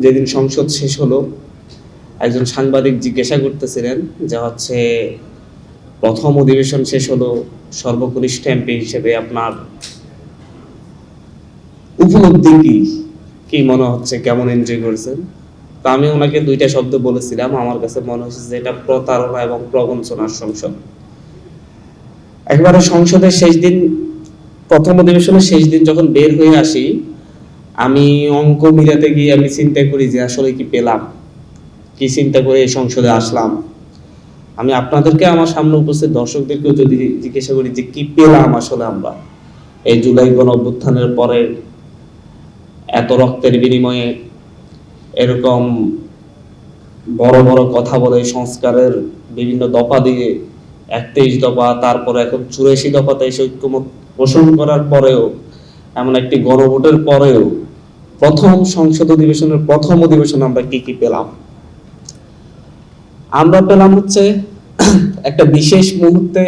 যেদিন সংসদ শেষ হলো, একজন সাংবাদিক জিজ্ঞাসা করতেছিলেন যে হচ্ছে প্রথম অধিবেশন শেষ হলো, সর্বকনিষ্ঠ এমপি হিসেবে আপনার উপলব্ধি কি, কি মনে হচ্ছে, কেমন এনজয় করেছেন? তা আমি ওনাকে দুইটা শব্দ বলেছিলাম। আমার কাছে মনে হচ্ছে যে এটা প্রতারণা এবং প্রবঞ্চনার সংসদ। একবারে সংসদের শেষ দিন, প্রথম অধিবেশনের শেষ দিন যখন বের হয়ে আসি, আমি অঙ্ক মিলাতে গিয়ে আমি চিন্তা করি যে আসলে কি পেলাম, কি চিন্তা করে এই সংসদে আসলাম। আমি আপনাদেরকে, আমার সামনে উপস্থিত দর্শকদেরকেও যদি জিজ্ঞাসা করি যে কি পেলাম আসলে আমরা এই জুলাই গণ অভ্যুত্থানের পরে, এত রক্তের বিনিময়ে এরকম বড় বড় কথা বলে সংস্কারের বিভিন্ন দফা দিয়ে 31 দফা, তারপরে এখন 84 দফাতে এসে ঐক্যমত পোষণ করার পরেও, এমন একটি গণভোটের পরেও প্রথম সংসদ অধিবেশনের প্রথম অধিবেশনে আমরা কি কি পেলাম? আমরা পেলাম হচ্ছে একটা বিশেষ মুহূর্তে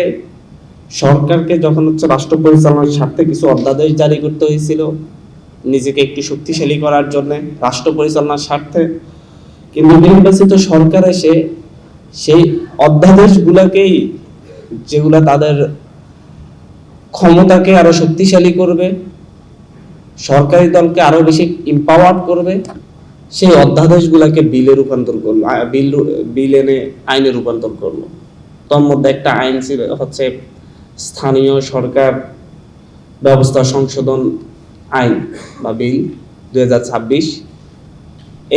সরকারকে যখন হচ্ছে রাষ্ট্র পরিচালনার স্বার্থে কিছু অধ্যাদেশ জারি করতে হয়েছিল নিজেকে একটু শক্তিশালী করার জন্য, রাষ্ট্র পরিচালনার স্বার্থে, কিন্তু নির্বাচিত সরকার এসে সেই অধ্যাদেশগুলোকেই, যেগুলা তাদের ক্ষমতাকে আরো শক্তিশালী করবে, সরকারি দলকে আরো বেশি ইম্পাওয়ার করবে, সেই অধ্যাদেশগুলোকে বিলে রূপান্তর করলো, বিল এনে আইনে রূপান্তর করলো। তার মধ্যে একটা আইন ছিল হচ্ছে স্থানীয় সরকার ব্যবস্থা সংশোধন আইন বা বিল 2026।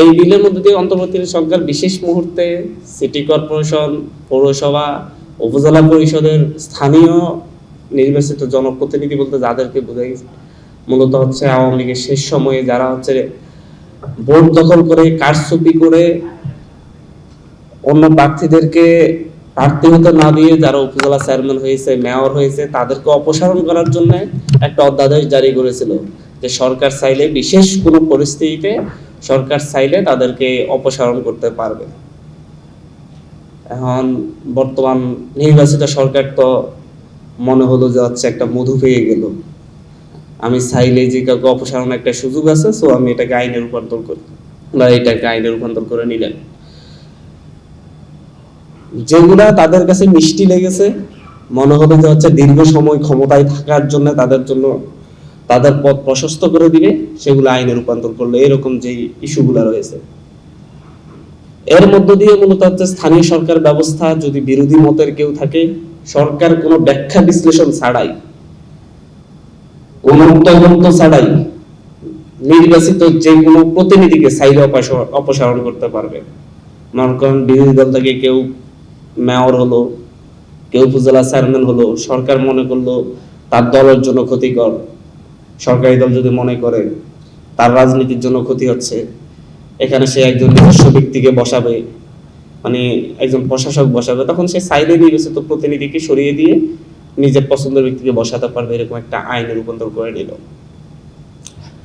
এই বিলের মধ্যে দিয়ে অন্তর্বর্তী সরকার বিশেষ মুহূর্তে সিটি কর্পোরেশন, পৌরসভা, উপজেলা পরিষদের স্থানীয় নির্বাচিত জনপ্রতিনিধি বলতে যাদেরকে বোঝাই, মূলত হচ্ছে আওয়ামী লীগের শেষ সময়ে যারা হচ্ছে ভোট দখল করে, কারচুপি করে, অন্য প্রার্থীদেরকে প্রার্থী হতে না দিয়ে যারা উপজেলা চেয়ারম্যান হয়েছে, মেয়র হয়েছে, তাদেরকে অপসারণ করার জন্য একটা অধ্যাদেশ জারি করেছিল যে সরকার চাইলে বিশেষ কোনো পরিস্থিতিতে সরকার চাইলে তাদেরকে অপসারণ করতে পারবে। এখন বর্তমান নির্বাচিত সরকার তো মনে হলো যে হচ্ছে একটা মধু পেয়ে গেল, আমি চাইলে যে কাউকে অপসারণ একটা সুযোগ আছে, সো আমি এটাকে আইনে রূপান্তর করি বা এটাকে আইনে রূপান্তর করে নিলেন। যেগুলা তাদের কাছে মিষ্টি লেগেছে, মনে হলো যে হচ্ছে দীর্ঘ সময় ক্ষমতায় থাকার জন্য তাদের পথ প্রশস্ত করে দিবে, সেগুলো আইনে রূপান্তর করলো। এরকম যে ইস্যুগুলো রয়েছে, এর মধ্য দিয়ে মূলত হচ্ছে স্থানীয় সরকার ব্যবস্থা, যদি বিরোধী মতের কেউ থাকে, সরকার কোনো ব্যাখ্যা বিশ্লেষণ ছাড়াই, কোনো তদন্ত ছাড়াই নির্বাচিত যে কোনো প্রতিনিধিকে চাইলে অপসারণ করতে পারবে। মনে করেন বিরোধী দল থেকে কেউ মেয়র হলো, কেউ উপজেলা চেয়ারম্যান হলো, সরকার মনে করলো তার দলের জন্য ক্ষতিকর, সরকারি দল যদি মনে করে তার রাজনীতির জন্য ক্ষতি হচ্ছে, এখানে সে একজন নিজস্ব ব্যক্তিকে বসাবে, মানে একজন প্রশাসক বসাবে, তখন সে চাইলে নির্বাচিত প্রতিনিধিকে সরিয়ে দিয়ে নিজের পছন্দের ব্যক্তিকে বসাতে পারবে। এরকম একটা আইনে রূপান্তর করে নিল।